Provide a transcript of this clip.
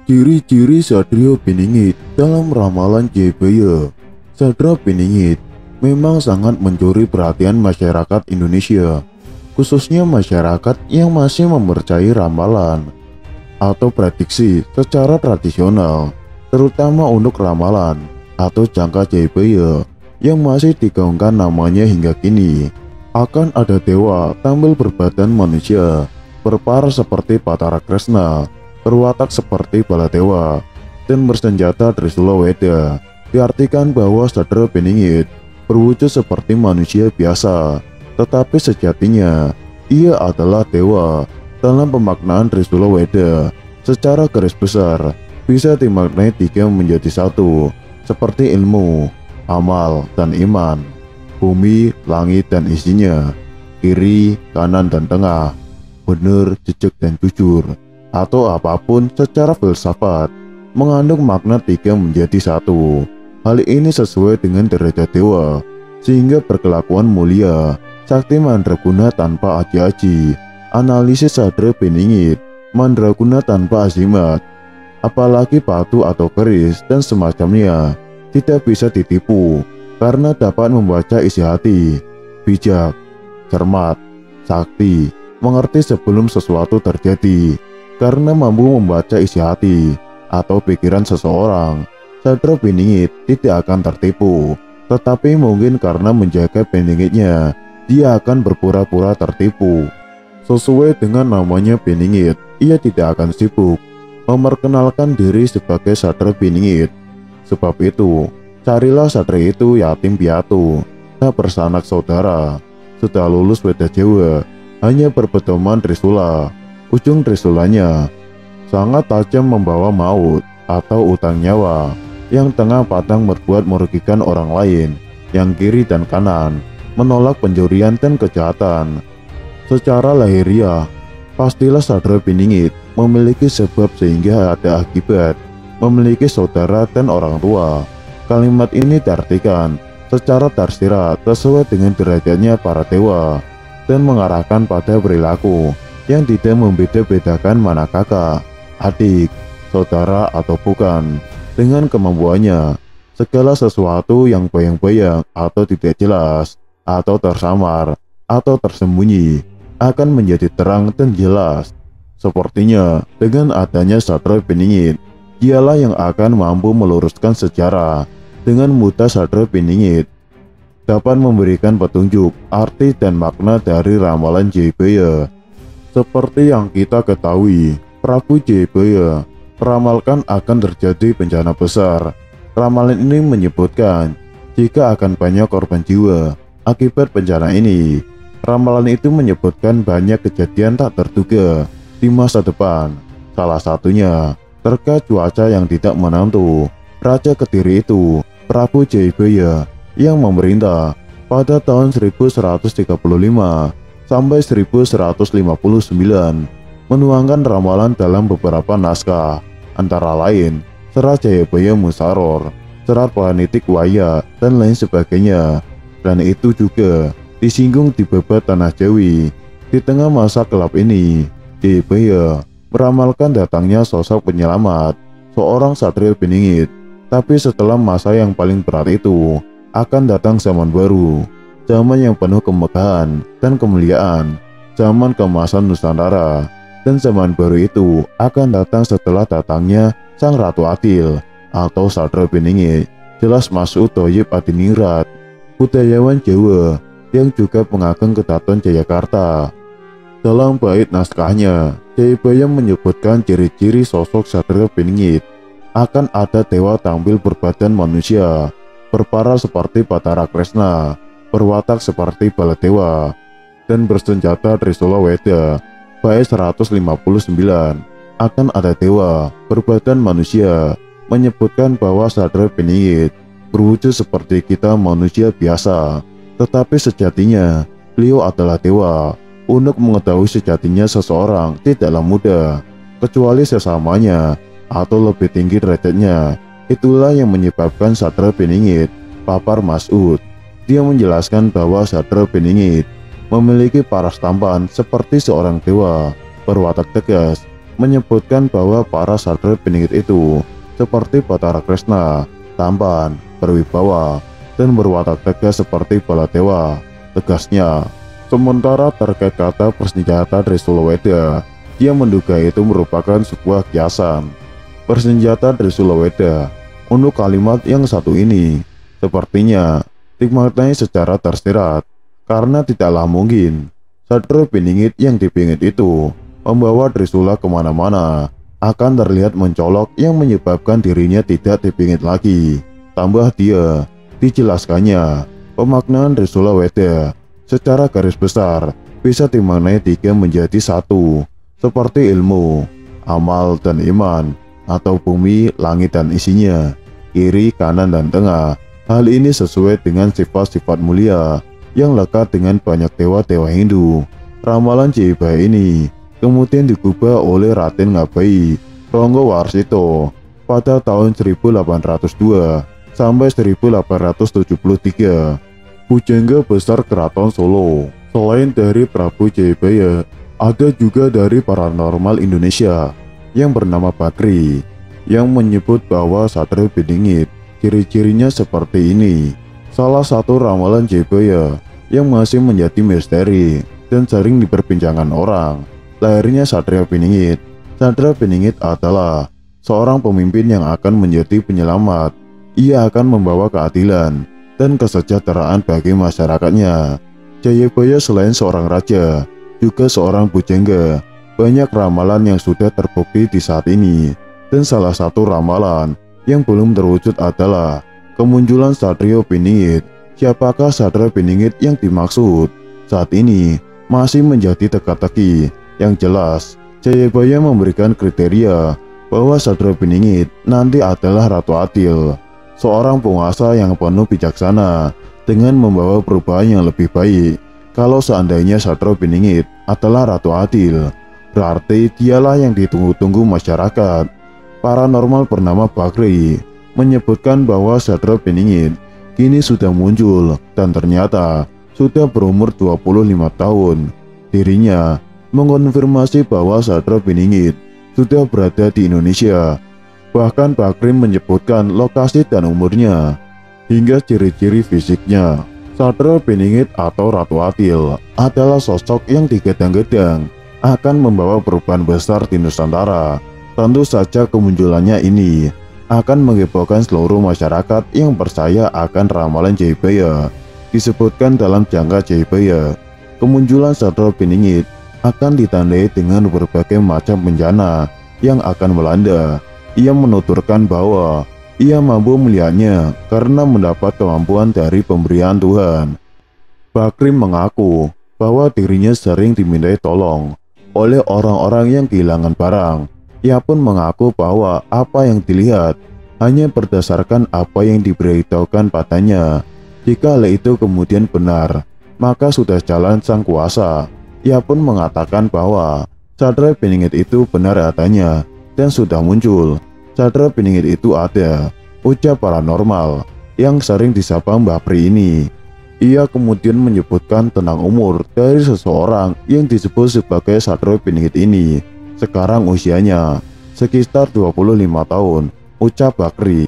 Ciri-ciri Satrio Piningit dalam ramalan Jebaya. Satrio Piningit memang sangat mencuri perhatian masyarakat Indonesia, khususnya masyarakat yang masih mempercayai ramalan atau prediksi secara tradisional, terutama untuk ramalan atau jangka Jebaya yang masih digaungkan namanya hingga kini. Akan ada dewa tampil berbadan manusia, berparas seperti Batara Kresna, berwatak seperti Baladewa, dan bersenjata Trisula Weda. Diartikan bahwa Satrio Piningit berwujud seperti manusia biasa, tetapi sejatinya ia adalah dewa. Dalam pemaknaan Trisula Weda, secara garis besar bisa dimaknai tiga menjadi satu, seperti ilmu, amal, dan iman, bumi, langit, dan isinya, kiri, kanan, dan tengah, benar, jejak, dan jujur, atau apapun secara filsafat, mengandung makna tiga menjadi satu. Hal ini sesuai dengan derajat dewa, sehingga berkelakuan mulia, sakti mandraguna tanpa aji-aji, analisis Satrio Piningit, mandraguna tanpa azimat, apalagi batu atau keris dan semacamnya, tidak bisa ditipu, karena dapat membaca isi hati, bijak, cermat, sakti, mengerti sebelum sesuatu terjadi. Karena mampu membaca isi hati atau pikiran seseorang, Satrio Piningit tidak akan tertipu. Tetapi mungkin karena menjaga Piningitnya, dia akan berpura-pura tertipu. Sesuai dengan namanya Piningit, ia tidak akan sibuk memperkenalkan diri sebagai Satrio Piningit. Sebab itu, carilah satria itu yatim piatu, tak bersanak saudara, sudah lulus Weda Jawa, hanya berpedoman Trisula. Ujung Trisulanya sangat tajam, membawa maut atau utang nyawa, yang tengah padang berbuat merugikan orang lain, yang kiri dan kanan menolak pencurian dan kejahatan. Secara lahiriah, pastilah Satrio Piningit memiliki sebab sehingga ada akibat, memiliki saudara dan orang tua. Kalimat ini diartikan secara tersirat sesuai dengan derajatnya para dewa, dan mengarahkan pada perilaku yang tidak membeda-bedakan mana kakak, adik, saudara atau bukan. Dengan kemampuannya, segala sesuatu yang bayang-bayang atau tidak jelas, atau tersamar, atau tersembunyi, akan menjadi terang dan jelas. Sepertinya dengan adanya Satrio Piningit, dialah yang akan mampu meluruskan sejarah. Dengan mudah Satrio Piningit dapat memberikan petunjuk, arti, dan makna dari ramalan Jebaya. Seperti yang kita ketahui, Prabu Jebaya meramalkan akan terjadi bencana besar. Ramalan ini menyebutkan jika akan banyak korban jiwa akibat bencana ini. Ramalan itu menyebutkan banyak kejadian tak terduga di masa depan. Salah satunya terkait cuaca yang tidak menentu. Raja Kediri itu, Prabu Jayabaya, yang memerintah pada tahun 1135 sampai 1159, menuangkan ramalan dalam beberapa naskah, antara lain Serat Jayabaya Musaror, Serat Planitik Waya, dan lain sebagainya. Dan itu juga disinggung di babat Tanah Jawi. Di tengah masa gelap ini, Jayabaya meramalkan datangnya sosok penyelamat, seorang Satrio Piningit. Tapi setelah masa yang paling berat itu, akan datang zaman baru, zaman yang penuh kemegahan dan kemuliaan, zaman keemasan Nusantara. Dan zaman baru itu akan datang setelah datangnya Sang Ratu Adil atau Satrio Piningit, jelas Masud Thoyyib Adiningrat, budayawan Jawa yang juga pengageng Keraton Jayakarta. Dalam bait naskahnya, Jayabaya menyebutkan ciri-ciri sosok Satrio Piningit. Akan ada dewa tampil berbadan manusia, berparas seperti Batara Kresna, berwatak seperti Baladewa, dan bersenjata Trisula Weda. Bait 159, akan ada dewa berbadan manusia, menyebutkan bahwa Satrio Piningit berwujud seperti kita manusia biasa, tetapi sejatinya beliau adalah dewa. Untuk mengetahui sejatinya seseorang tidaklah mudah, kecuali sesamanya atau lebih tinggi derajatnya. Itulah yang menyebabkan Satrio Piningit papar Masud. Dia menjelaskan bahwa Satrio Piningit memiliki paras tampan seperti seorang dewa, berwatak tegas, menyebutkan bahwa para satria peningit itu seperti Batara Kresna, tampan, berwibawa, dan berwatak tegas seperti Baladewa. Tegasnya. Sementara terkait kata persenjata Trisula Weda, dia menduga itu merupakan sebuah kiasan. Persenjata Trisula Weda, untuk kalimat yang satu ini, sepertinya dimaknai secara tersirat, karena tidaklah mungkin satria peningit yang dipingit itu membawa Trisula kemana-mana akan terlihat mencolok yang menyebabkan dirinya tidak dipingit lagi. Tambah dia, dijelaskannya, pemaknaan Trisula Weda secara garis besar bisa dimaknai 3 menjadi 1, seperti ilmu, amal, dan iman, atau bumi, langit, dan isinya, kiri, kanan, dan tengah. Hal ini sesuai dengan sifat-sifat mulia yang lekat dengan banyak dewa-dewa Hindu. Ramalan Jayabaya ini kemudian digubah oleh Raden Ngabai Ronggo Warsito pada tahun 1802 sampai 1873. Pujangga besar Keraton Solo. Selain dari Prabu Jayabaya, ada juga dari paranormal Indonesia yang bernama Bakri, yang menyebut bahwa satria peningit ciri-cirinya seperti ini. Salah satu ramalan Jayabaya yang masih menjadi misteri dan sering diperbincangkan orang, lahirnya satria peningit. Satria peningit adalah seorang pemimpin yang akan menjadi penyelamat. Ia akan membawa keadilan dan kesejahteraan bagi masyarakatnya. Jayabaya selain seorang raja, juga seorang pujangga. Banyak ramalan yang sudah terbukti di saat ini, dan salah satu ramalan yang belum terwujud adalah kemunculan satria peningit. Siapakah satria peningit yang dimaksud? Saat ini masih menjadi teka-teki. Yang jelas, Jayabaya memberikan kriteria bahwa satria peningit nanti adalah Ratu Adil, seorang penguasa yang penuh bijaksana dengan membawa perubahan yang lebih baik. Kalau seandainya satria peningit adalah Ratu Adil, berarti dialah yang ditunggu-tunggu masyarakat. Paranormal bernama Bakri menyebutkan bahwa satria peningit kini sudah muncul dan ternyata sudah berumur 25 tahun. Dirinya mengonfirmasi bahwa satria peningit sudah berada di Indonesia. Bahkan Bakri menyebutkan lokasi dan umurnya, hingga ciri-ciri fisiknya. Satria peningit atau Ratu Adil adalah sosok yang digadang-gadang akan membawa perubahan besar di Nusantara. Tentu saja kemunculannya ini akan menghebohkan seluruh masyarakat yang percaya akan ramalan Jayabaya. Disebutkan dalam jangka Jayabaya, kemunculan satria peningit akan ditandai dengan berbagai macam bencana yang akan melanda. Ia menuturkan bahwa ia mampu melihatnya karena mendapat kemampuan dari pemberian Tuhan. Bakri mengaku bahwa dirinya sering dimintai tolong oleh orang-orang yang kehilangan barang. Ia pun mengaku bahwa apa yang dilihat hanya berdasarkan apa yang diberitahukan padanya. Jika hal itu kemudian benar, maka sudah jalan sang kuasa. Ia pun mengatakan bahwa satria peningit itu benar adanya dan sudah muncul. Satria peningit itu ada, ujar paranormal yang sering disapa Mbah Pri ini. Ia kemudian menyebutkan tentang umur dari seseorang yang disebut sebagai satria peningit ini. Sekarang usianya sekitar 25 tahun, ucap Bakri.